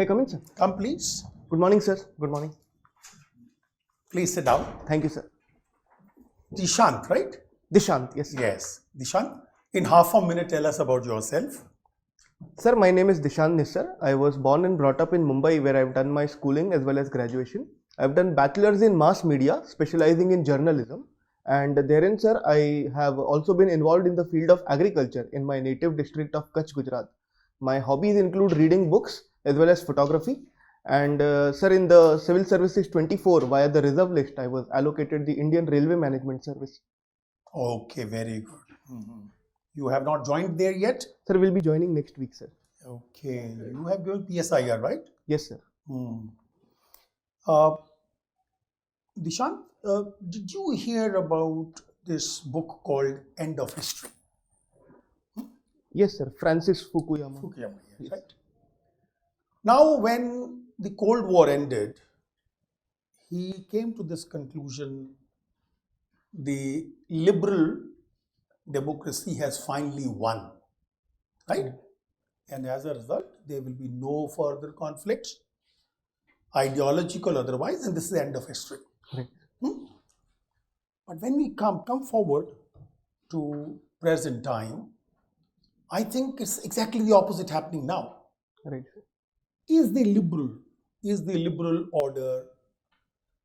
May I come in, sir? Come, please. Good morning, sir. Good morning. Please sit down. Thank you, sir. Dishant, right? Dishant, yes, sir. Yes. Dishant, in half a minute, tell us about yourself. Sir, my name is Dishant Nisar. I was born and brought up in Mumbai, where I've done my schooling as well as graduation. I've done bachelor's in mass media, specializing in journalism. And therein, sir, I have also been involved in the field of agriculture in my native district of Kutch, Gujarat. My hobbies include reading books as well as photography. And sir, in the Civil Services 24, via the reserve list, I was allocated the Indian Railway Management Service. Okay, very good. You have not joined there yet? Sir, we'll be joining next week, sir. Okay. You have given PSIR, right? Yes, sir. Dishant, did you hear about this book called End of History? Yes, sir. Francis Fukuyama. Fukuyama, yes, right? Now, when the Cold War ended, he came to this conclusion: the liberal democracy has finally won, right? And as a result, there will be no further conflicts, ideological otherwise, and this is the end of history. Right. But when we come forward to present time, I think it's exactly the opposite happening now. Right. Is the liberal order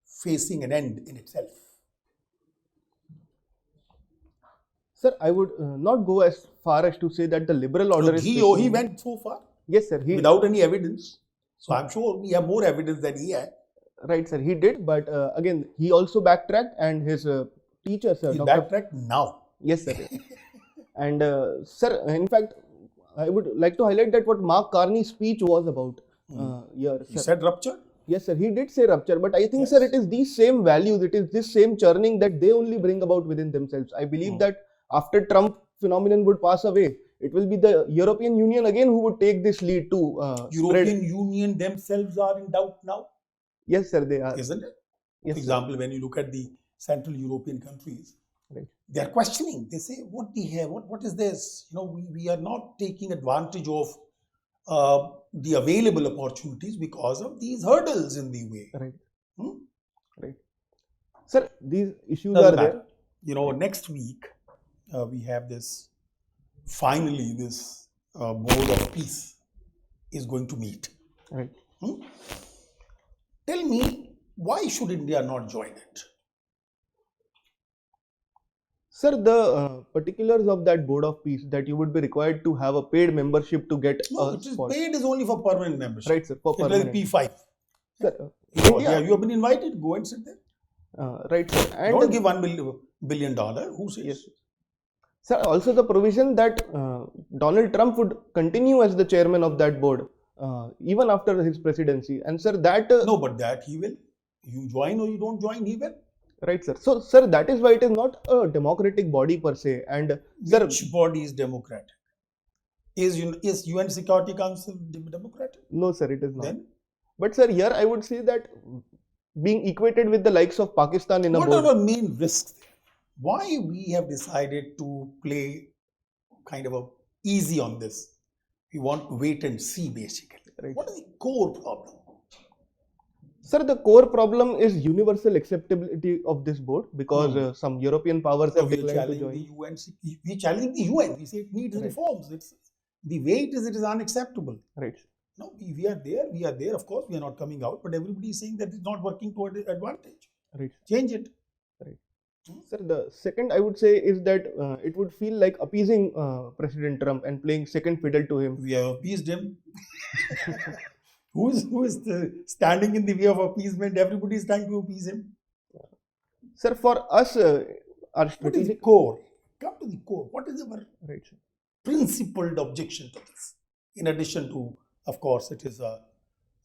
facing an end in itself? Sir, I would not go as far as to say that the liberal order is... He went so far? Yes, sir. Without any evidence. So I'm sure we have more evidence than he had. Right, sir. He did, but again, he also backtracked, and his teacher, sir... He backtracked now. Yes, sir. And sir, in fact, I would like to highlight that what Mark Carney's speech was about. He said rupture? Yes, sir. He did say rupture, but I think, sir, it is these same values, it is this same churning that they only bring about within themselves. I believe that after Trump phenomenon would pass away, it will be the European Union again who would take this lead to European Union themselves are in doubt now? Yes, sir, they are. Isn't it? Yes, for example, when you look at the Central European countries, right, they are questioning. They say, what we have, what is this? You know, we are not taking advantage of the available opportunities because of these hurdles in the way. Right. Right. Sir, these issues Doesn't are matter. there. You know, next week we have this, finally this Board of Peace is going to meet. Right. Tell me, why should India not join it? Sir, the particulars of that Board of Peace, that you would be required to have a paid membership to get a spot. Paid is only for permanent membership. Right, sir, for permanent. It's like P5. Sir, India, you have been invited, go and sit there. Right, sir. And don't give $1 billion. Who says? Yes. Sir, also the provision that Donald Trump would continue as the chairman of that board even after his presidency. And sir, that... no, but that he will. You join or you don't join, he will. Right, sir. So, sir, that is why it is not a democratic body per se. And sir, which body is democratic? Is UN Security Council democratic? No, sir, it is not. Then? But sir, here I would say that being equated with the likes of Pakistan in a board... What are the main risks there? Why we have decided to play kind of a easy on this? We want to wait and see, basically. Right. What is the core problem? Sir, the core problem is universal acceptability of this board, because some European powers have declined to join. We challenge the UN. We say it needs reforms. It's, the way it is unacceptable. Right. No, we are there. Of course, we are not coming out, but everybody is saying that it's not working to our advantage. Right. Change it. Right. Sir, the second I would say is that it would feel like appeasing President Trump and playing second fiddle to him. We have appeased him. Who is standing in the way of appeasement? Everybody is trying to appease him. Sir, for us, our strategic... What is the core? Come to the core. What is our right, principled objection to this? In addition to, of course, it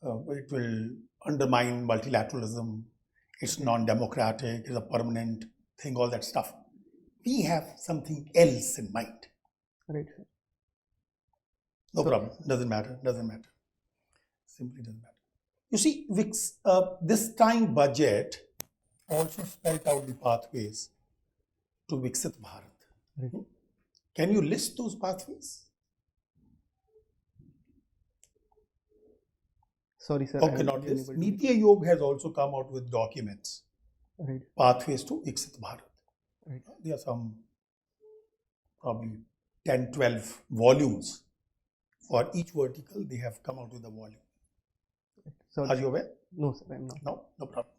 will undermine multilateralism. It's non-democratic. It's a permanent thing. All that stuff. We have something else in mind. Right. No problem. Doesn't matter. Simply doesn't matter. You see, this time budget also spelled out the pathways to Viksit Bharat. Can you list those pathways? Sorry, sir. Okay, I'm not this. unable to- Niti Aayog has also come out with documents, Right. pathways to Viksit Bharat. Right. There are some probably 10, 12 volumes. For each vertical, they have come out with a volume. Sorry. Are you aware? No, sir, I'm not. No, no problem.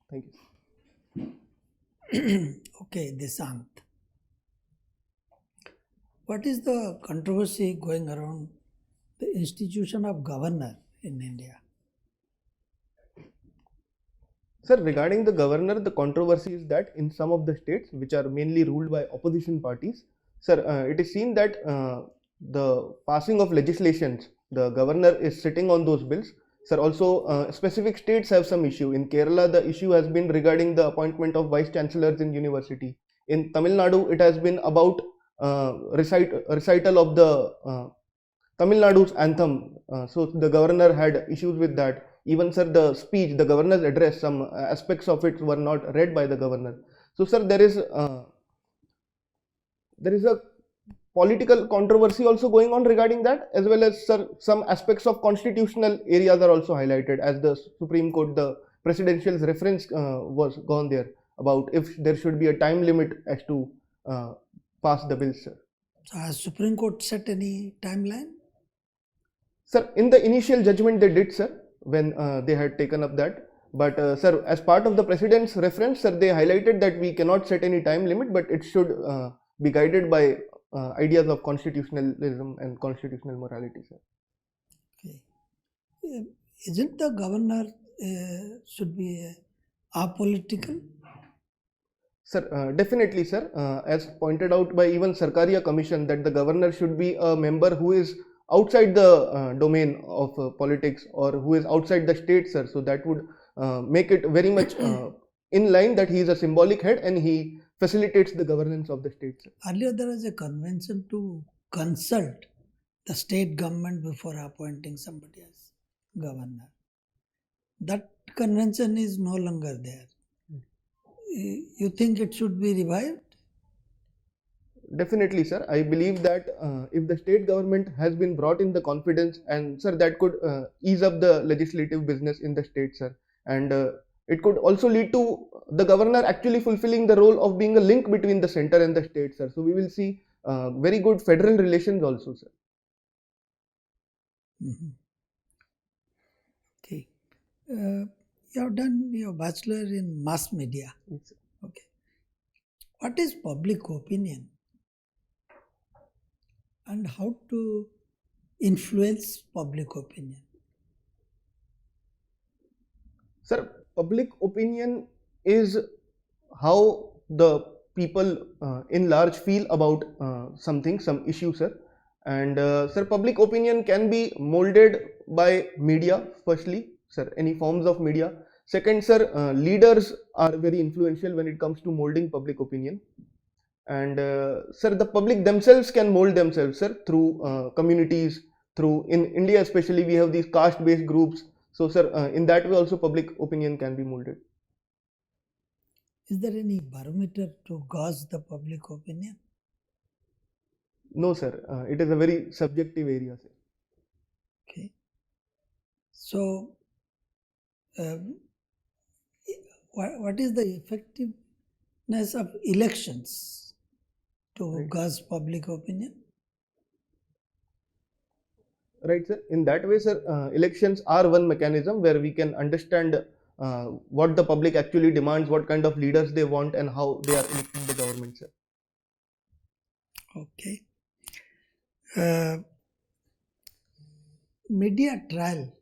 Thank you. Okay, Dishant. What is the controversy going around the institution of governor in India? Sir, regarding the governor, the controversy is that in some of the states, which are mainly ruled by opposition parties, sir, it is seen that the passing of legislations, the governor is sitting on those bills. Sir, also specific states have some issue. In Kerala, the issue has been regarding the appointment of vice chancellors in university. In Tamil Nadu, it has been about recital of the Tamil Nadu's anthem. So the governor had issues with that. Even, sir, the speech, the governor's address, some aspects of it were not read by the governor. So, sir, there is a political controversy also going on regarding that, as well as, sir, some aspects of constitutional areas are also highlighted, as the Supreme Court, the presidential's reference was gone there about if there should be a time limit as to pass the bill, sir. So has Supreme Court set any timeline? Sir, in the initial judgment they did, sir, when they had taken up that. But, sir, as part of the President's reference, sir, they highlighted that we cannot set any time limit, but it should be guided by ideas of constitutionalism and constitutional morality, sir. Okay. Isn't the governor should be apolitical? Sir, definitely, sir. As pointed out by even Sarkaria Commission, that the governor should be a member who is outside the domain of politics, or who is outside the state, sir. So that would make it very much in line that he is a symbolic head and he facilitates the governance of the state, sir. Earlier there was a convention to consult the state government before appointing somebody as governor. That convention is no longer there. You think it should be revived? Definitely, sir. I believe that if the state government has been brought in the confidence, and, sir, that could ease up the legislative business in the state, sir. And it could also lead to the governor actually fulfilling the role of being a link between the center and the state, sir. So we will see very good federal relations also, sir. Mhm. Okay. You have done your bachelor in mass media. Yes, sir. Okay. What is public opinion? And how to influence public opinion? Sir, public opinion is how the people in large feel about something, some issue, sir. And, sir, public opinion can be molded by media, firstly, sir, any forms of media. Second, sir, leaders are very influential when it comes to molding public opinion. And, sir, the public themselves can mold themselves, sir, through communities, through, in India especially, we have these caste-based groups. So, sir, in that way also public opinion can be molded. Is there any barometer to gauge the public opinion? No, sir, it is a very subjective area, sir. Okay. So, what is the effectiveness of elections to Right. gauge public opinion? Right, sir. In that way, sir, elections are one mechanism where we can understand what the public actually demands, what kind of leaders they want, and how they are electing the government, sir. Okay. Media trial.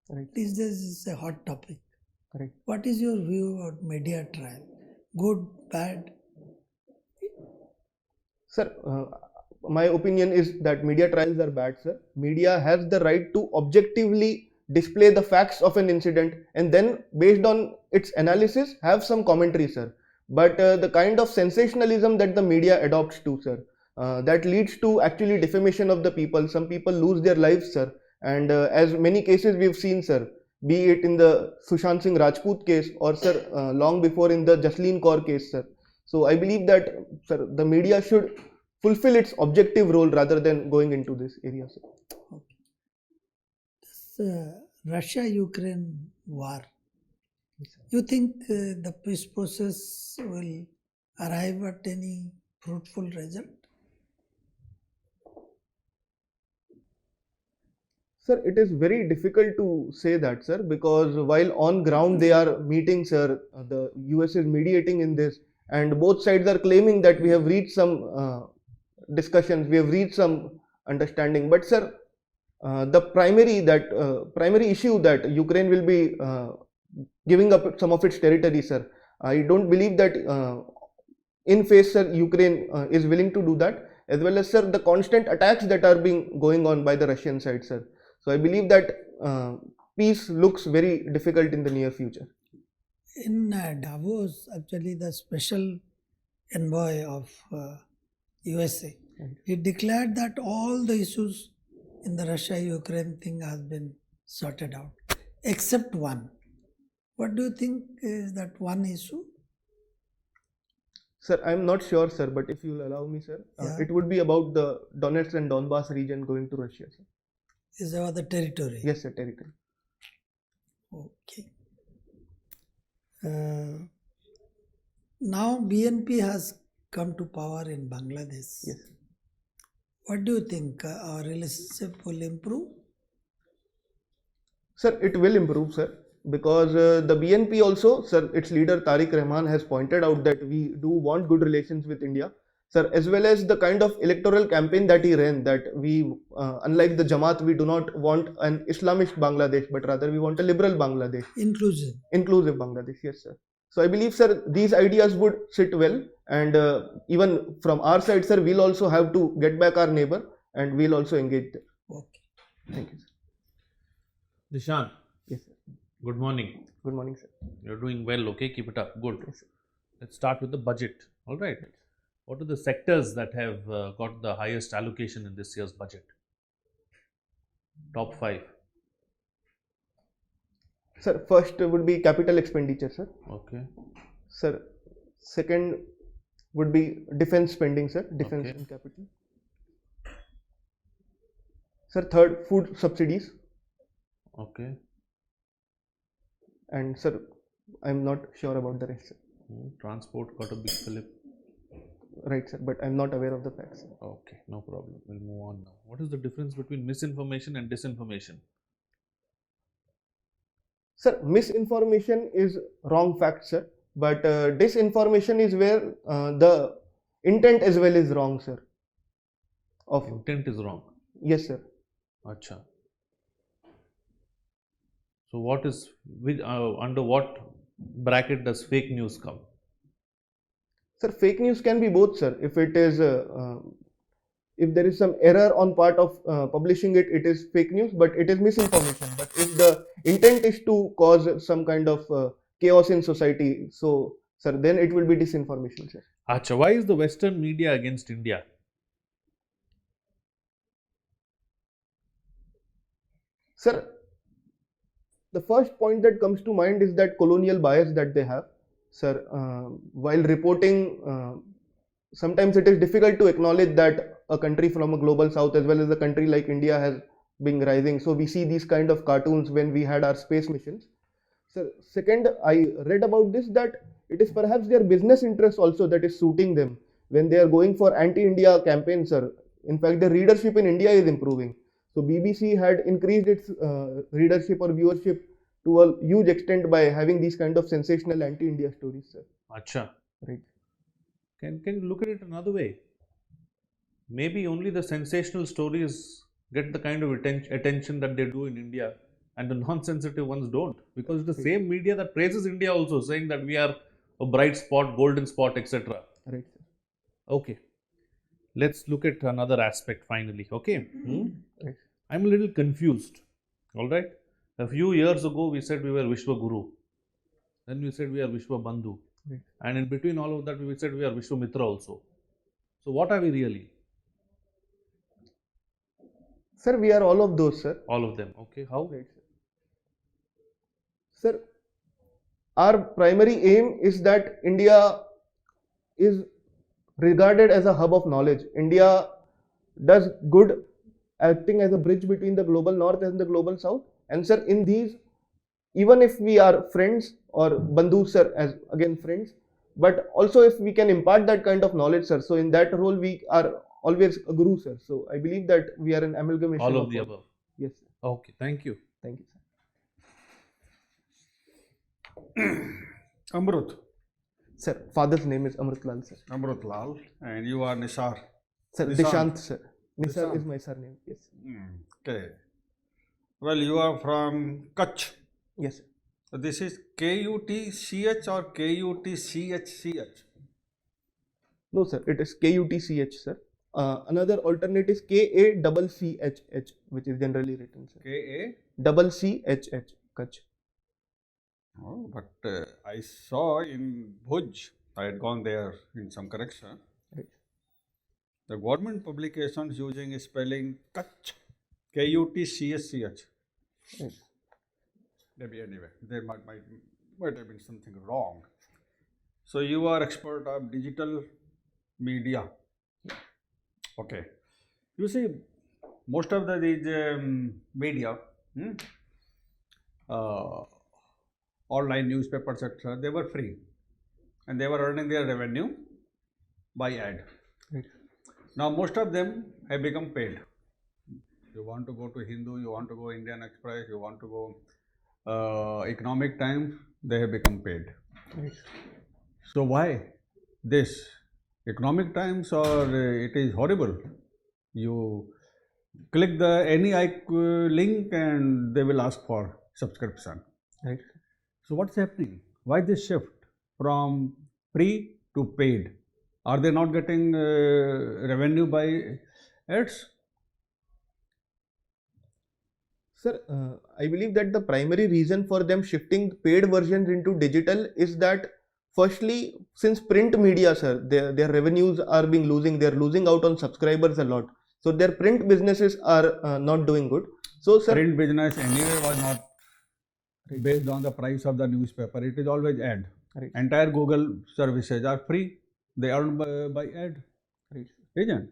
Right. This is a hot topic. Right. What is your view about media trial? Good, bad? Sir, my opinion is that media trials are bad, sir. Media has the right to objectively display the facts of an incident and then, based on its analysis, have some commentary, sir. But the kind of sensationalism that the media adopts to, sir, that leads to actually defamation of the people. Some people lose their lives, sir. And as many cases we've seen, sir, be it in the Sushant Singh Rajput case, or, sir, long before in the Jasleen Kaur case, sir. So I believe that, sir, the media should fulfill its objective role rather than going into this area, sir. Okay. This Russia-Ukraine war. You think the peace process will arrive at any fruitful result? Sir, it is very difficult to say that, sir, because while on ground they are meeting, sir, the US is mediating in this, and both sides are claiming that we have reached some discussions, we have reached some understanding. But, sir, the primary issue that Ukraine will be giving up some of its territory, sir. I don't believe that in face, sir, Ukraine is willing to do that, as well as, sir, the constant attacks that are being going on by the Russian side, sir. So I believe that peace looks very difficult in the near future. In Davos, actually, the special envoy of USA, he declared that all the issues in the Russia-Ukraine thing has been sorted out, except one. What do you think is that one issue? Sir, I'm not sure, sir, but if you'll allow me, sir, Yeah. it would be about the Donetsk and Donbas region going to Russia, sir. Is about the territory? Yes, sir, territory. Okay. Now BNP has come to power in Bangladesh. Yes. What do you think? Our relationship will improve? Sir, it will improve, sir, because the BNP also, sir, its leader Tariq Rahman has pointed out that we do want good relations with India, sir, as well as the kind of electoral campaign that he ran, that we, unlike the Jamaat, we do not want an Islamist Bangladesh, but rather we want a liberal Bangladesh. Inclusive Bangladesh, yes, sir. So I believe, sir, these ideas would sit well, and even from our side, sir, we'll also have to get back our neighbor, and we'll also engage there. Okay. Thank you, sir. Dishant, Yes, sir. good morning. Good morning, sir. You're doing well, okay? Keep it up. Good. Yes, sir. Let's start with the budget. All right. What are the sectors that have got the highest allocation in this year's budget? Top 5. Sir, first would be capital expenditure, sir. Okay. Sir, second would be defense spending, sir. Defense Okay. and capital. Sir, third, food subsidies. Okay. And sir, I'm not sure about the rest, sir. Transport got a big flip. Right, sir, but I'm not aware of the facts, sir. Okay, no problem. We'll move on now. What is the difference between misinformation and disinformation? Sir, misinformation is wrong fact, sir. But disinformation is where the intent as well is wrong, sir. Of Intent is wrong. yes, sir. Acha. So what is under what bracket does fake news come? Sir, fake news can be both, sir. If it is if there is some error on part of publishing it, it is fake news, but it is misinformation. But if the intent is to cause some kind of chaos in society, so sir, then it will be disinformation, sir. Acha, why is the Western media against India? Sir, the first point that comes to mind is that colonial bias that they have, sir. While reporting, sometimes it is difficult to acknowledge that a country from a global south as well as a country like India has been rising. So we see these kind of cartoons when we had our space missions. Sir, second, I read about this that it is perhaps their business interest also that is suiting them when they are going for anti-India campaigns, sir. In fact, the readership in India is improving. So BBC had increased its readership or viewership to a huge extent by having these kind of sensational anti-India stories, sir. Acha. Right. Can you look at it another way? Maybe only the sensational stories get the kind of attention that they do in India, and the non-sensitive ones don't, because it's the same media that praises India also, saying that we are a bright spot, golden spot, etc. Right, sir. Okay, let's look at another aspect finally. Okay. Right. I'm a little confused. All right. A few years ago, we said we were Vishwa Guru. Then we said we are Vishwa Bandhu. Right. And in between all of that, we said we are Vishwa Mitra also. So what are we really? Sir, we are all of those, sir. All of them. Okay. How? Right, sir. Sir, our primary aim is that India is regarded as a hub of knowledge. India does good acting as a bridge between the global north and the global south, And sir, in these, even if we are friends or bandhu sir, as again friends, but also if we can impart that kind of knowledge, sir, so in that role we are always a guru, sir. So I believe that we are an amalgamation All of the above. Yes, sir. Okay, thank you. Thank you, sir. Amrut. Sir, father's name is Amrutlal, sir. Amrutlal. And you are Nisar. Sir, Dishant. Dishant, sir. Nisar Dishant. is my surname. Yes, Okay. Well, you are from Kutch. yes, sir. So this is KUTCH or KUTCHCH? No, sir, it is KUTCH, sir. Another alternate is KACCHH, which is generally written, sir. CCHH, Kutch. Oh, but I saw in Bhuj, I had gone there in some correction. Right. The government publications using spelling Kutch, KUTCHCH. Right. Maybe anyway, there might have been something wrong. So you are expert of digital media. Okay. You see, most of these media, online newspapers, etc., they were free, and they were earning their revenue by ad. Right. Now most of them have become paid. You want to go to Hindu, you want to go Indian Express, you want to go Economic Times, they have become paid. Right. So why this? Economic Times, or it is horrible. You click the any link and they will ask for subscription. Right. So what's happening? Why this shift from free to paid? Are they not getting revenue by ads? Sir, I believe that the primary reason for them shifting paid versions into digital is that firstly, since print media, sir, their revenues are losing, they're losing out on subscribers a lot. So their print businesses are not doing good. So, sir, Print business anyway was not based on the price of the newspaper. It is always ad. Right. Entire Google services are free. They earn by ad. Right. Isn't?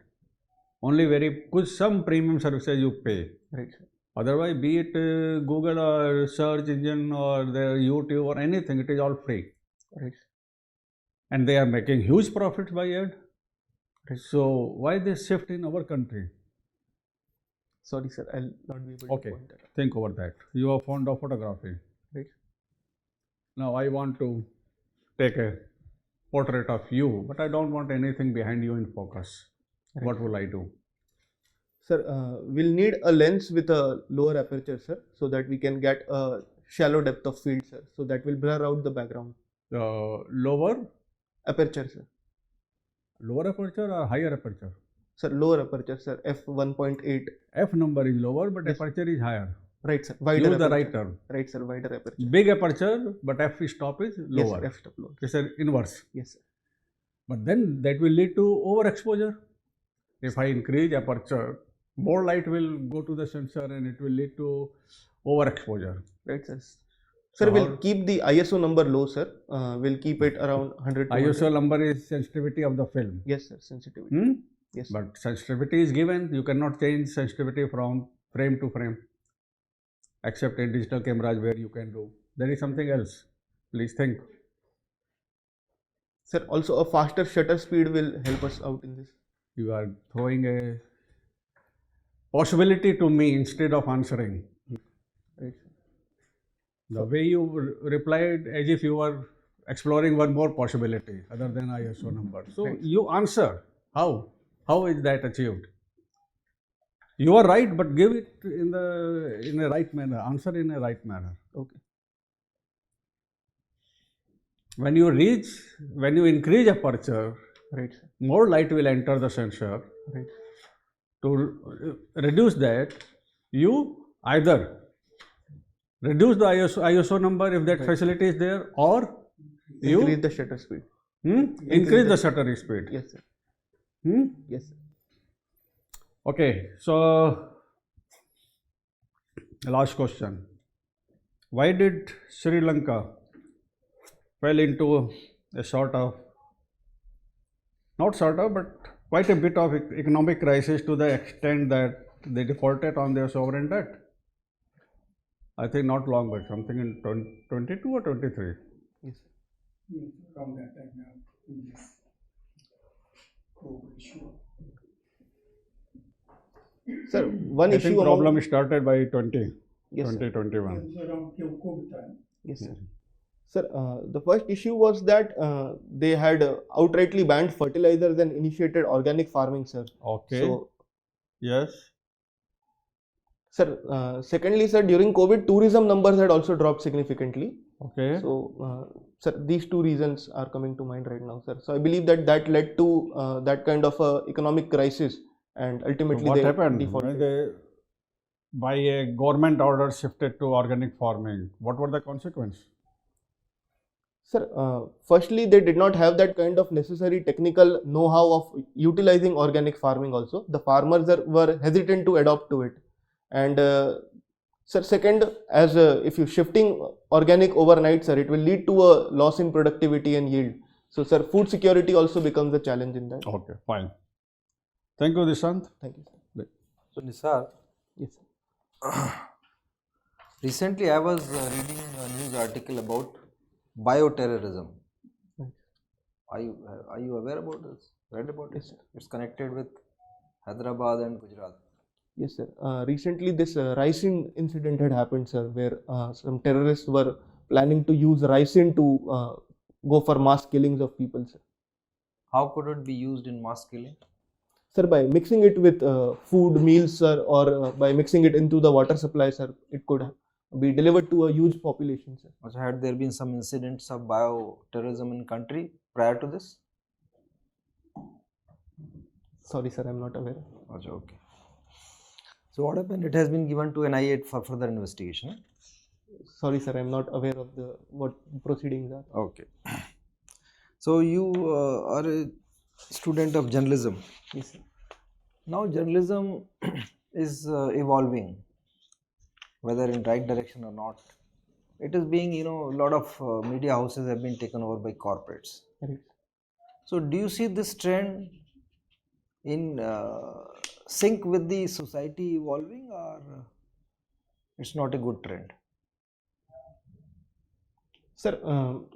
Only very good some premium services you pay. Right. Otherwise, be it Google or search engine or their YouTube or anything, it is all free. Right. And they are making huge profits by ad. Right. So why this shift in our country? Sorry, sir, I'll not be able Okay, to point that out. think over that. You are fond of photography. Right. Now I want to take a portrait of you, but I don't want anything behind you in focus. Right. What will I do? Sir, we'll need a lens with a lower aperture, sir, so that we can get a shallow depth of field, sir. So that will blur out the background. Lower Aperture, sir. aperture or higher aperture? Sir, lower aperture, sir. F1.8. F number is lower, but Yes. aperture is higher. Right, sir. Wider Use the aperture. right term. Right, sir. Wider aperture. Big aperture, but F stop is Yes, lower. sir. F stop lower. It's an inverse. Yes, sir. But then that will lead to overexposure. If I increase aperture, more light will go to the sensor and it will lead to overexposure. Right, sir. So Sir, we'll how- keep the ISO number low, sir. We'll keep it around 100 to 100. ISO number is sensitivity of the film. Yes, sir. Sensitivity. Hmm? Yes, sir. But sensitivity is given. You cannot change sensitivity from frame to frame, except in digital cameras where you can do. There is something else. Please think. Sir, also a faster shutter speed will help us out in this. You are throwing a possibility to me instead of answering. Right, sir. The way you replied as if you were exploring one more possibility other than ISO number. So Right. you answer. How? How is that achieved? You are right, but give it in a right manner. Answer in a right manner. Okay. When you increase aperture, Right, sir. more light will enter the sensor. Right. To reduce that, you either reduce the ISO number if that Right. facility is there, or you Increase the shutter speed. increase the shutter speed. Yes, sir. Yes, sir. Okay, so last question. Why did Sri Lanka fell into a but quite a bit of economic crisis to the extent that they defaulted on their sovereign debt? I think not long back, something in 22 or 23. Yes, sir. From that time now, in this COVID issue. Sir, one I issue think among problem started by 20, yes, sir. 2021. It was around COVID time. Yes, sir. Sir, the first issue was that they had outrightly banned fertilizers and initiated organic farming, sir. Okay. So, Yes. sir, secondly, sir, during COVID, tourism numbers had also dropped significantly. Okay. So, sir, these two reasons are coming to mind right now, sir. So, I believe that that led to that kind of economic crisis, and So ultimately what they happened defaulted. when they, by a government order, shifted to organic farming? What were the consequences? Sir, firstly, they did not have that kind of necessary technical know-how of utilizing organic farming also. The farmers were hesitant to adopt to it. And sir, second, as if you shifting organic overnight, sir, it will lead to a loss in productivity and yield. So, sir, food security also becomes a challenge in that. Okay, fine. Thank you, Dishant. Thank you, sir. So Nisar, Yes, sir. recently I was reading a news article about bio-terrorism. Right. Are you aware about this? Read about Yes, it? sir. It's connected with Hyderabad and Gujarat. Yes, sir. Recently, this ricin incident had happened, sir, where some terrorists were planning to use ricin to go for mass killings of people, sir. How could it be used in mass killing? Sir, by mixing it with food, meals, sir, or by mixing it into the water supply, sir, it could be delivered to a huge population, sir. Also, had there been some incidents of bio-terrorism in country prior to this? Sorry, sir, I'm not aware. Also, okay. So what happened? It has been given to NIA for further investigation. Sorry, sir, I'm not aware of the what proceedings are. Okay. So you are a student of journalism. Yes, sir. Now journalism is evolving, whether in right direction or not. It is being, a lot of media houses have been taken over by corporates. Right. So do you see this trend in sync with the society evolving, or it's not a good trend? Sir,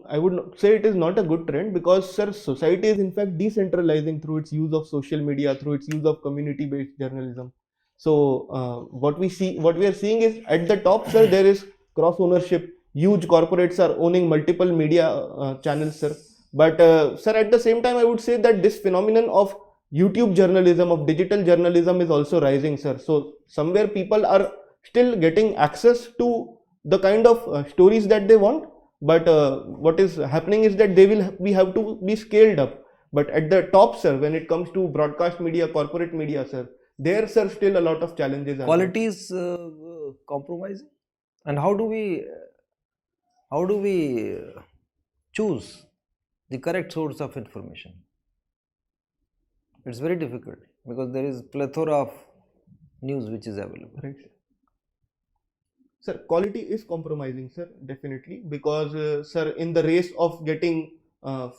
I would say it is not a good trend because, sir, society is in fact decentralizing through its use of social media, through its use of community-based journalism. So, what we are seeing is at the top, sir, there is cross ownership. Huge corporates are owning multiple media channels, sir. But, sir, at the same time, I would say that this phenomenon of YouTube journalism, of digital journalism, is also rising, sir. So, somewhere people are still getting access to the kind of stories that they want. But what is happening is that we have to be scaled up. But at the top, sir, when it comes to broadcast media, corporate media, sir, there, sir, still a lot of challenges are there. Quality is compromising, and how do we choose the correct source of information? It's very difficult because there is plethora of news which is available. Right. Sir, quality is compromising, sir, definitely, because, sir, in the race of getting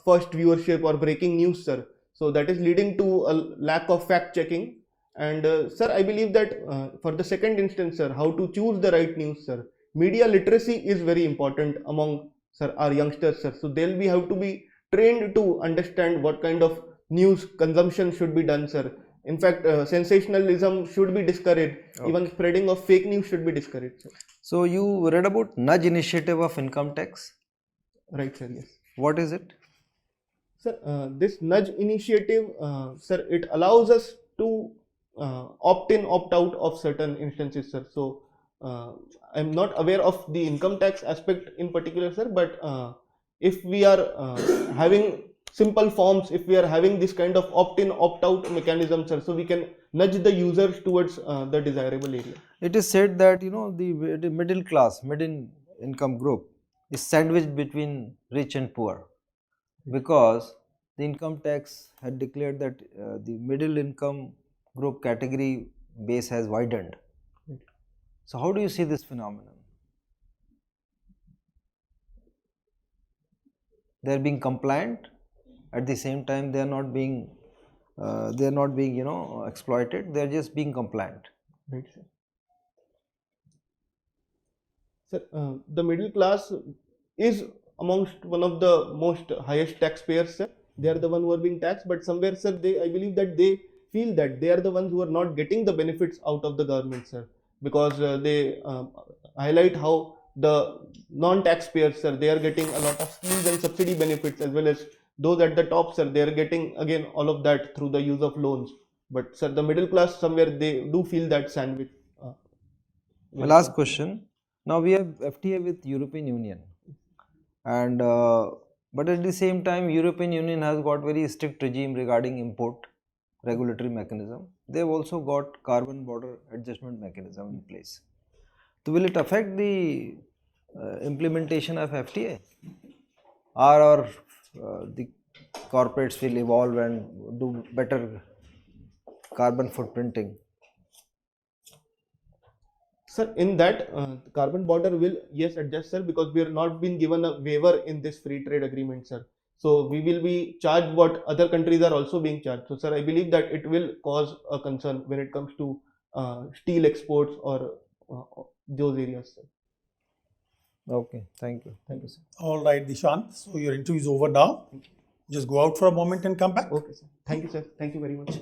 first viewership or breaking news, sir, so that is leading to a lack of fact checking. And, sir, I believe that for the second instance, sir, how to choose the right news, sir, media literacy is very important among, sir, our youngsters, sir. So they'll have to be trained to understand what kind of news consumption should be done, sir. In fact, sensationalism should be discouraged. Okay. Even spreading of fake news should be discouraged, sir. So you read about nudge initiative of income tax. Right, sir, yes. What is it? Sir, this nudge initiative, sir, it allows us to opt in, opt out of certain instances, sir. So, I'm not aware of the income tax aspect in particular, sir, but if we are having simple forms, if we are having this kind of opt in, opt out mechanism, sir, so we can nudge the users towards the desirable area. It is said that the middle class, middle income group is sandwiched between rich and poor, because the income tax had declared that the middle income group category base has widened. Right. So how do you see this phenomenon? They are being compliant, at the same time they are not being exploited. They are just being compliant. Right, sir. Sir, the middle class is amongst one of the most highest taxpayers, sir. They are the one who are being taxed, but somewhere, sir, I believe that they feel that they are the ones who are not getting the benefits out of the government, sir, because they highlight how the non-taxpayers, sir, they are getting a lot of schemes and subsidy benefits, as well as those at the top, sir, they are getting again all of that through the use of loans. But sir, the middle class somewhere they do feel that sandwich. My last question. Now we have FTA with European Union, and but at the same time, European Union has got very strict regime regarding import regulatory mechanism. They've also got carbon border adjustment mechanism in place. So will it affect the implementation of FTA, or the corporates will evolve and do better carbon footprinting? Sir, in that carbon border will yes adjust, sir, because we are not been given a waiver in this free trade agreement, sir. So we will be charged what other countries are also being charged. So sir, I believe that it will cause a concern when it comes to steel exports or those areas, sir. Okay, thank you. Thank you, sir. All right, Dishant. So your interview is over now. Just go out for a moment and come back. Okay, sir. Thank you, sir. Thank you very much.